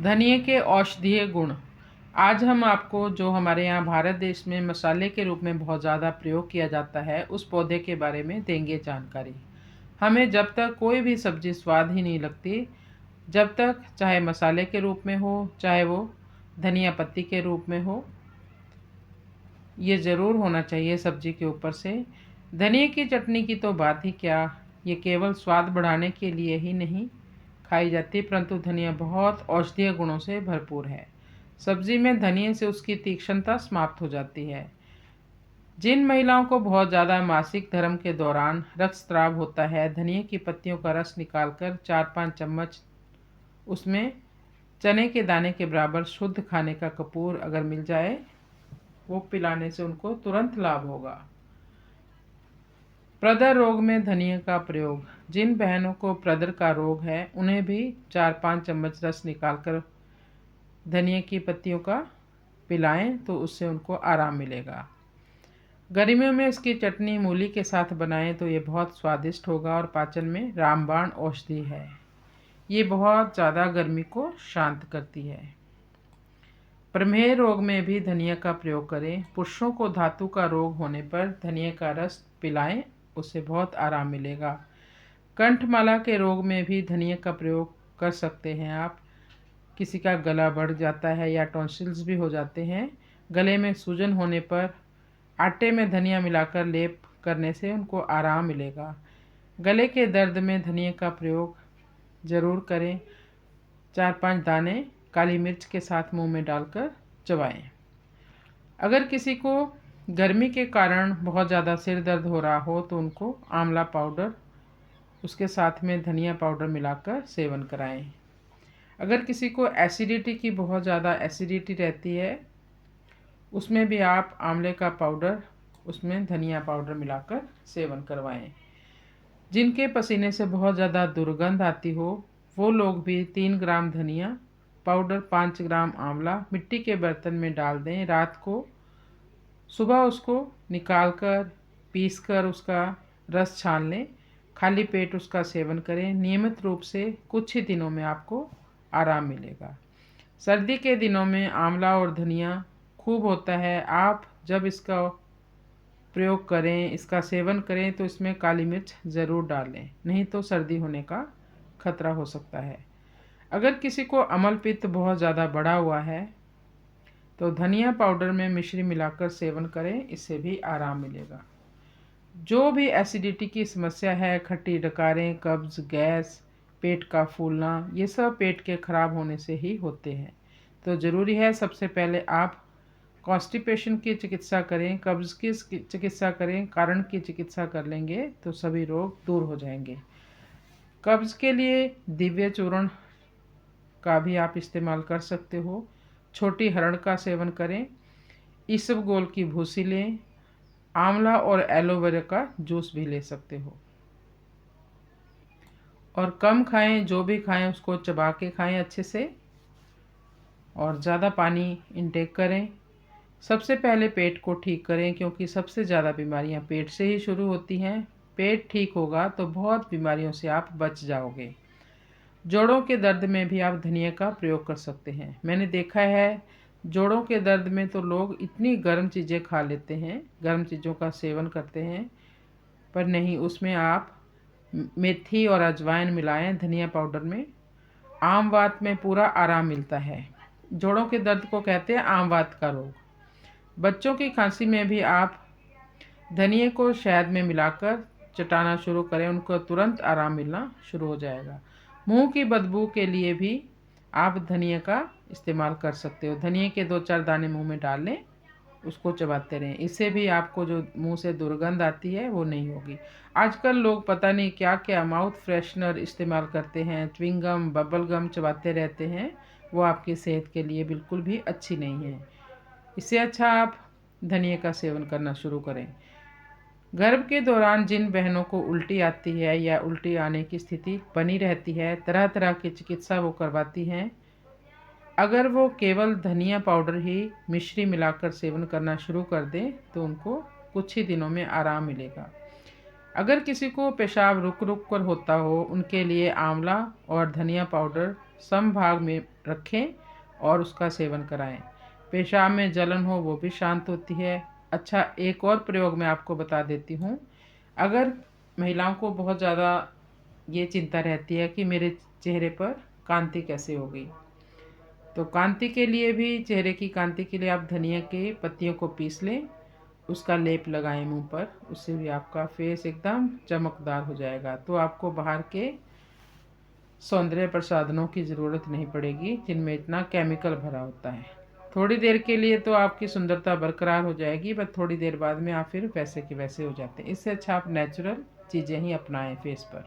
धनिए के औषधीय गुण। आज हम आपको जो हमारे यहाँ भारत देश में मसाले के रूप में बहुत ज़्यादा प्रयोग किया जाता है उस पौधे के बारे में देंगे जानकारी। हमें जब तक कोई भी सब्ज़ी स्वाद ही नहीं लगती, जब तक चाहे मसाले के रूप में हो चाहे वो धनिया पत्ती के रूप में हो, ये ज़रूर होना चाहिए सब्ज़ी के ऊपर से। धनिए की चटनी की तो बात ही क्या, ये केवल स्वाद बढ़ाने के लिए ही नहीं खाई जाती परंतु धनिया बहुत औषधीय गुणों से भरपूर है। सब्जी में धनिए से उसकी तीक्ष्णता समाप्त हो जाती है। जिन महिलाओं को बहुत ज़्यादा मासिक धर्म के दौरान रक्तस्राव होता है, धनिए की पत्तियों का रस निकालकर 4-5 चम्मच उसमें चने के दाने के बराबर शुद्ध खाने का कपूर अगर मिल जाए, वो पिलाने से उनको तुरंत लाभ होगा। प्रदर रोग में धनिया का प्रयोग। जिन बहनों को प्रदर का रोग है उन्हें भी 4-5 चम्मच रस निकालकर धनिया की पत्तियों का पिलाएं तो उससे उनको आराम मिलेगा। गर्मियों में इसकी चटनी मूली के साथ बनाएं तो ये बहुत स्वादिष्ट होगा और पाचन में रामबाण औषधि है। ये बहुत ज़्यादा गर्मी को शांत करती है। प्रमेह रोग में भी धनिया का प्रयोग करें। पुरुषों को धातु का रोग होने पर धनिया का रस पिलाएं, उससे बहुत आराम मिलेगा। कंठमाला के रोग में भी धनिया का प्रयोग कर सकते हैं आप। किसी का गला बढ़ जाता है या टॉन्सिल्स भी हो जाते हैं, गले में सूजन होने पर आटे में धनिया मिलाकर लेप करने से उनको आराम मिलेगा। गले के दर्द में धनिया का प्रयोग ज़रूर करें। 4-5 दाने काली मिर्च के साथ मुंह में डालकर चबाएं। अगर किसी को गर्मी के कारण बहुत ज़्यादा सिर दर्द हो रहा हो तो उनको आंवला पाउडर उसके साथ में धनिया पाउडर मिलाकर सेवन कराएं। अगर किसी को एसिडिटी की बहुत ज़्यादा एसिडिटी रहती है, उसमें भी आप आंवले का पाउडर उसमें धनिया पाउडर मिलाकर सेवन करवाएं। जिनके पसीने से बहुत ज़्यादा दुर्गंध आती हो वो लोग भी 3 ग्राम धनिया पाउडर 5 ग्राम आंवला मिट्टी के बर्तन में डाल दें। रात को सुबह उसको निकाल कर पीस कर उसका रस छान लें। खाली पेट उसका सेवन करें। नियमित रूप से कुछ ही दिनों में आपको आराम मिलेगा। सर्दी के दिनों में आंवला और धनिया खूब होता है। आप जब इसका प्रयोग करें, इसका सेवन करें तो इसमें काली मिर्च ज़रूर डालें, नहीं तो सर्दी होने का खतरा हो सकता है। अगर किसी को अम्ल पित्त बहुत ज़्यादा बढ़ा हुआ है तो धनिया पाउडर में मिश्री मिलाकर सेवन करें, इससे भी आराम मिलेगा। जो भी एसिडिटी की समस्या है, खट्टी डकारें, कब्ज़, गैस, पेट का फूलना, ये सब पेट के खराब होने से ही होते हैं। तो ज़रूरी है सबसे पहले आप कॉन्स्टिपेशन की चिकित्सा करें, कब्ज़ की चिकित्सा करें, कारण की चिकित्सा कर लेंगे तो सभी रोग दूर हो जाएंगे। कब्ज़ के लिए दिव्य चूर्ण का भी आप इस्तेमाल कर सकते हो। छोटी हरड़ का सेवन करें। इसबगोल की भूसी लें। आंवला और एलोवेरा का जूस भी ले सकते हो। और कम खाएं, जो भी खाएं उसको चबा के खाएं अच्छे से, और ज़्यादा पानी इंटेक करें। सबसे पहले पेट को ठीक करें क्योंकि सबसे ज़्यादा बीमारियां पेट से ही शुरू होती हैं। पेट ठीक होगा तो बहुत बीमारियों से आप बच जाओगे। जोड़ों के दर्द में भी आप धनिया का प्रयोग कर सकते हैं। मैंने देखा है जोड़ों के दर्द में तो लोग इतनी गर्म चीज़ें खा लेते हैं, गर्म चीज़ों का सेवन करते हैं, पर नहीं, उसमें आप मेथी और अजवाइन मिलाएं धनिया पाउडर में। आम वात में पूरा आराम मिलता है। जोड़ों के दर्द को कहते हैं आम वात का रोग। बच्चों की खांसी में भी आप धनिए को शहद में मिलाकर चटाना शुरू करें, उनको तुरंत आराम मिलना शुरू हो जाएगा। मुंह की बदबू के लिए भी आप धनिया का इस्तेमाल कर सकते हो। धनिए के 2-4 दाने मुंह में डाल लें, उसको चबाते रहें, इससे भी आपको जो मुंह से दुर्गंध आती है वो नहीं होगी। आजकल लोग पता नहीं क्या क्या माउथ फ्रेशनर इस्तेमाल करते हैं, च्युइंगम, बबल गम चबाते रहते हैं, वो आपकी सेहत के लिए बिल्कुल भी अच्छी नहीं है। इससे अच्छा आप धनिया का सेवन करना शुरू करें। गर्भ के दौरान जिन बहनों को उल्टी आती है या उल्टी आने की स्थिति बनी रहती है, तरह तरह की चिकित्सा वो करवाती हैं। अगर वो केवल धनिया पाउडर ही मिश्री मिलाकर सेवन करना शुरू कर दें तो उनको कुछ ही दिनों में आराम मिलेगा। अगर किसी को पेशाब रुक रुक कर होता हो, उनके लिए आंवला और धनिया पाउडर समभाग में रखें और उसका सेवन कराएं। पेशाब में जलन हो वो भी शांत होती है। अच्छा, एक और प्रयोग मैं आपको बता देती हूँ। अगर महिलाओं को बहुत ज़्यादा ये चिंता रहती है कि मेरे चेहरे पर कांति कैसे हो गई, तो कांति के लिए भी, चेहरे की कांति के लिए आप धनिया के पत्तियों को पीस लें, उसका लेप लगाएं मुंह पर। उससे भी आपका फेस एकदम चमकदार हो जाएगा। तो आपको बाहर के सौंदर्य प्रसाधनों की ज़रूरत नहीं पड़ेगी जिनमें इतना केमिकल भरा होता है। थोड़ी देर के लिए तो आपकी सुंदरता बरकरार हो जाएगी, बट थोड़ी देर बाद में आप फिर वैसे के वैसे हो जाते हैं। इससे अच्छा आप नेचुरल चीज़ें ही अपनाएं फेस पर।